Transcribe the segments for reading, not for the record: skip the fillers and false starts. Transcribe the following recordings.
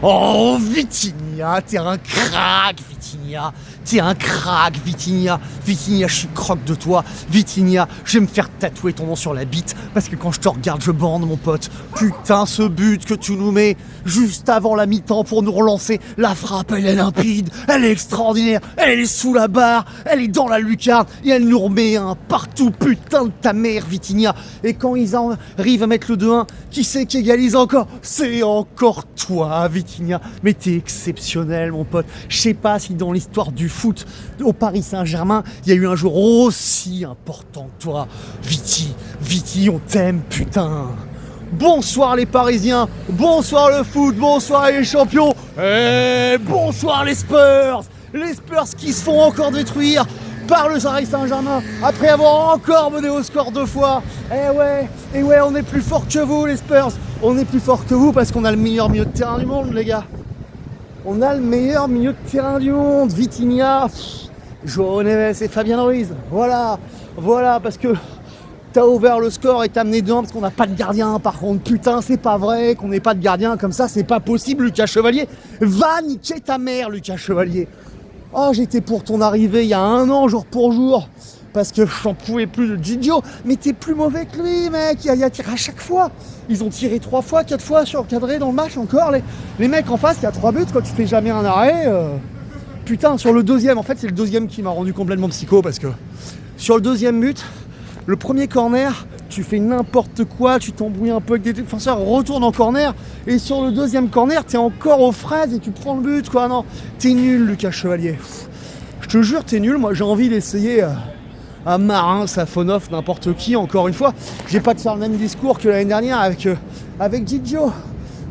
Oh, Vitinha, t'es un crack, Vitinha. T'es un crack, Vitinha. Vitinha, je suis croque de toi. Vitinha, je vais me faire tatouer ton nom sur la bite. Parce que quand je te regarde, je bande, mon pote. Putain, ce but que tu nous mets juste avant la mi-temps pour nous relancer. La frappe, elle est limpide. Elle est extraordinaire. Elle est sous la barre. Elle est dans la lucarne. Et elle nous remet un partout. Putain de ta mère, Vitinha. Et quand ils arrivent à mettre le 2-1, qui c'est qui égalise encore? C'est encore toi, Vitinha. Mais t'es exceptionnel, mon pote. Je sais pas si dans l'histoire du foot au Paris Saint-Germain, il y a eu un jour aussi important que toi. Viti, on t'aime, putain. Bonsoir les Parisiens, bonsoir le foot, bonsoir les champions, et bonsoir les Spurs qui se font encore détruire par le Paris Saint-Germain après avoir encore mené au score 2 fois. Et ouais, on est plus fort que vous les Spurs, on est plus fort que vous parce qu'on a le meilleur milieu de terrain du monde, les gars. On a le meilleur milieu de terrain du monde, Vitinha, João Neves et Fabien Ruiz. Voilà, parce que t'as ouvert le score et t'as mené 2-1 parce qu'on n'a pas de gardien. Par contre, putain, c'est pas vrai qu'on n'ait pas de gardien comme ça, c'est pas possible, Lucas Chevalier. Va niquer ta mère, Lucas Chevalier. Oh, j'étais pour ton arrivée il y a 1 an, jour pour jour, parce que j'en pouvais plus de Gigio. Mais t'es plus mauvais que lui, mec. Il a tiré à chaque fois. Ils ont tiré 3 fois, 4 fois sur cadré dans le match encore. Les mecs en face, il y a 3 buts quand tu fais jamais un arrêt. Putain, sur le deuxième, en fait, c'est le deuxième qui m'a rendu complètement psycho parce que sur le deuxième but, le premier corner, tu fais n'importe quoi, tu t'embrouilles un peu avec des défenseurs, retourne en corner, et sur le deuxième corner, t'es encore aux fraises et tu prends le but, quoi. Non, t'es nul, Lucas Chevalier. Je te jure, t'es nul. Moi, j'ai envie d'essayer un Marin, Safonov, n'importe qui, encore une fois. J'ai pas de faire le même discours que l'année dernière avec Gigio.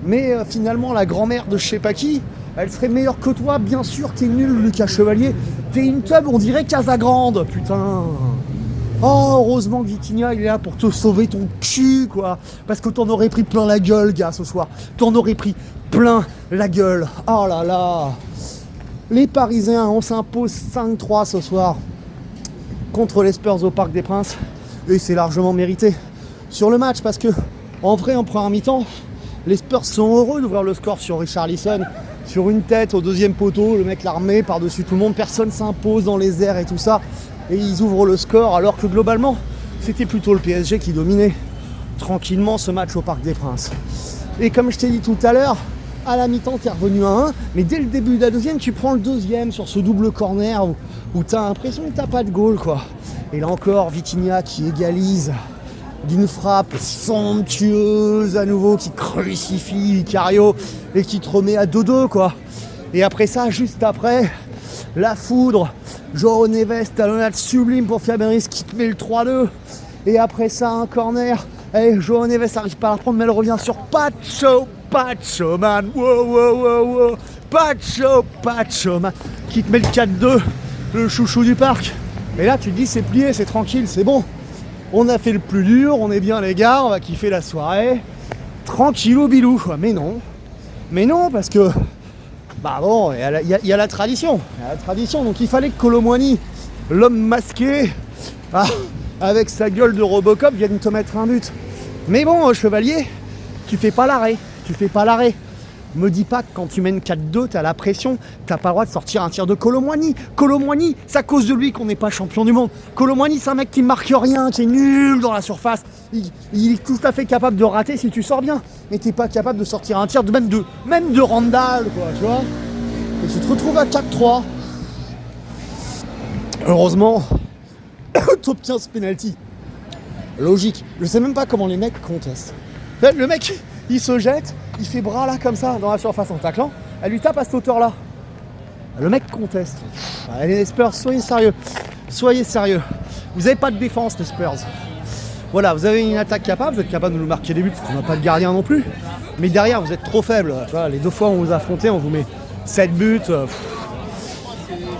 Mais finalement, la grand-mère de je sais pas qui, elle serait meilleure que toi, bien sûr, t'es nul, Lucas Chevalier. T'es une tub, on dirait Casagrande, putain. Oh, heureusement que Vitinha, il est là pour te sauver ton cul, quoi. Parce que t'en aurais pris plein la gueule, gars, ce soir. T'en aurais pris plein la gueule. Oh là là. Les Parisiens, on s'impose 5-3 ce soir contre les Spurs au Parc des Princes. Et c'est largement mérité sur le match parce que, en vrai, en première mi-temps, les Spurs sont heureux d'ouvrir le score sur Richarlison, sur une tête au deuxième poteau. Le mec l'a remet par-dessus tout le monde. Personne s'impose dans les airs et tout ça. Et ils ouvrent le score alors que globalement, c'était plutôt le PSG qui dominait tranquillement ce match au Parc des Princes. Et comme je t'ai dit tout à l'heure, à la mi-temps, t'es revenu à 1, mais dès le début de la deuxième, tu prends le deuxième sur ce double corner où t'as l'impression que t'as pas de goal, quoi. Et là encore, Vitinha qui égalise d'une frappe somptueuse à nouveau, qui crucifie Vicario et qui te remet à 2-2, quoi. Et après ça, juste après, la foudre, João Neves, talonnade sublime pour Fabien Ruiz qui te met le 3-2. Et après ça, un corner. Et João Neves n'arrive pas à la prendre, mais elle revient sur Pacho, man. Wow. Pacho, man. Qui te met le 4-2, le chouchou du parc. Et là, tu te dis, c'est plié, c'est tranquille, c'est bon. On a fait le plus dur, on est bien les gars, on va kiffer la soirée. Tranquillou bilou. Mais non, parce que... Bah bon, il y a la tradition. Donc il fallait que Colomwani, l'homme masqué, avec sa gueule de Robocop, vienne te mettre un but. Mais bon, Chevalier, tu fais pas l'arrêt. Me dis pas que quand tu mènes 4-2, t'as la pression, t'as pas le droit de sortir un tir de Colomwani. Colomwani, c'est à cause de lui qu'on n'est pas champion du monde. Colomwani, c'est un mec qui marque rien, qui est nul dans la surface. Il est tout à fait capable de rater si tu sors bien. Mais t'es pas capable de sortir un tir même de Randall, quoi, tu vois. Et tu te retrouves à 4-3. Heureusement, top 15 penalty. Logique. Je sais même pas comment les mecs contestent. Le mec, il se jette, il fait bras là comme ça dans la surface en taclant, elle lui tape à cette hauteur là. Le mec conteste. Allez les Spurs, soyez sérieux. Vous n'avez pas de défense les Spurs. Voilà, vous avez une attaque capable, vous êtes capable de nous marquer des buts, parce qu'on n'a pas de gardien non plus. Mais derrière, vous êtes trop faible. Tu vois, les 2 fois où on vous a affronté, on vous met 7 buts.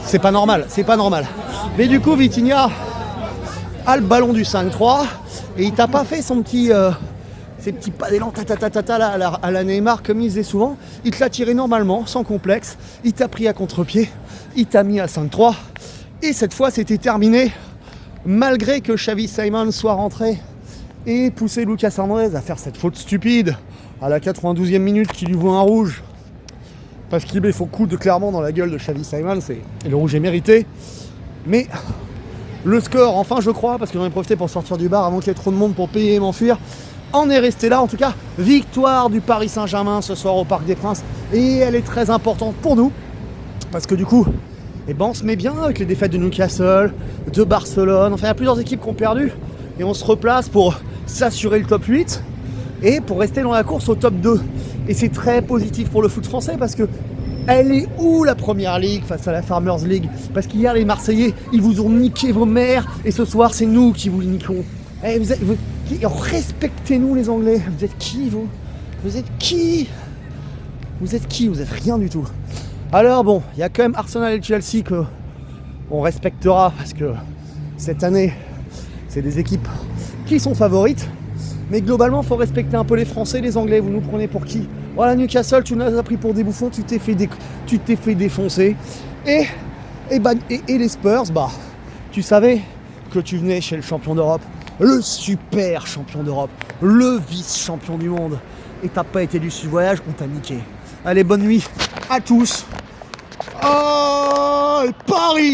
C'est pas normal. Mais du coup, Vitinha a le ballon du 5-3 et il t'a pas fait son petit... ces petits pas d'élan à la Neymar comme il faisait souvent. Il te l'a tiré normalement, sans complexe. Il t'a pris à contre-pied. Il t'a mis à 5-3. Et cette fois, c'était terminé. Malgré que Xavi Simons soit rentré et poussé Lucas Hernandez à faire cette faute stupide à la 92e minute qui lui vaut un rouge. parce qu'il faut coup de clairement dans la gueule de Xavi Simons et le rouge est mérité. Mais le score, enfin je crois, parce que j'en ai profité pour sortir du bar avant qu'il y ait trop de monde pour payer et m'enfuir, en est resté là. En tout cas, victoire du Paris Saint-Germain ce soir au Parc des Princes, et elle est très importante pour nous, parce que du coup, eh ben, on se met bien avec les défaites de Newcastle, de Barcelone, enfin il y a plusieurs équipes qui ont perdu, et on se replace pour s'assurer le top 8, et pour rester dans la course au top 2. Et c'est très positif pour le foot français, parce que elle est où la première ligue face à la Farmers League? Parce qu'hier les Marseillais, ils vous ont niqué vos mères, et ce soir c'est nous qui vous les niquons. Eh, respectez-nous les Anglais. Vous êtes qui vous? Vous êtes qui? Vous êtes qui? Vous êtes rien du tout. Alors bon, il y a quand même Arsenal et Chelsea que on respectera, parce que cette année c'est des équipes qui sont favorites. Mais globalement, il faut respecter un peu les Français, les Anglais. Vous nous prenez pour qui? Voilà, Newcastle, tu nous as pris pour des bouffons, tu t'es fait défoncer. Et les Spurs, bah, tu savais que tu venais chez le champion d'Europe, le super champion d'Europe, le vice-champion du monde. Et t'as pas été du voyage, on t'a niqué. Allez, bonne nuit à tous. Oh, Paris!